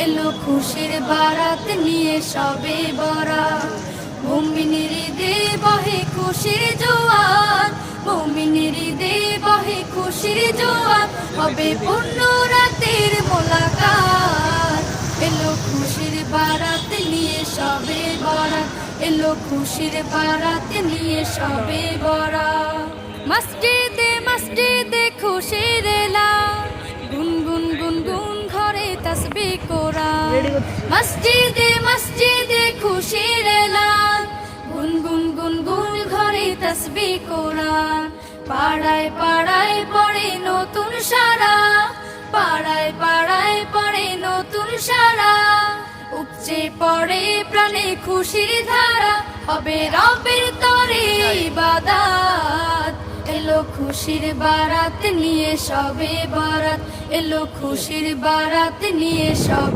এলো খুশির বারাত নিয়ে সবে বরাত। মুমিনের ঈদে বহে খুশির জোয়ার, মুমিনের ঈদে বহে খুশির জোয়ার, হবে পূর্ণ রাতের মোলাকাত। এলো খুশির বারাত নিয়ে সবে বরাত, এলো খুশির বারাত নিয়ে সবে বরাত। মসজিদে মসজিদে খুশির এলান, গুনগুন গুনগুন ঘরে তাসবিহ কোরআন। মসজিদে মসজিদে খুশির এলান, গুনগুন গুনগুন ঘরে তাসবিহ কোরআন। পাড়ায় পাড়ায় পড়ে নতুন সারা, পাড়ায় পাড়ায় পড়ে নতুন সারা। উপচে পড়ে প্রাণে খুশির ধারা, হবে রবের তরে ইবাদত। এলো খুশির বারাত নিয়ে সবে বরাত, এলো খুশির বারাত নিয়ে সব।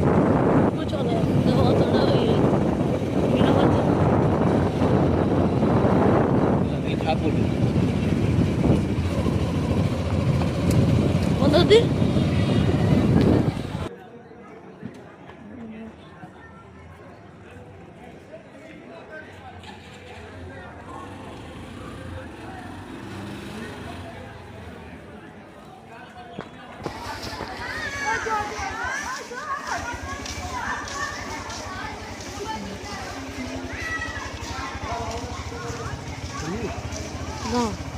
No.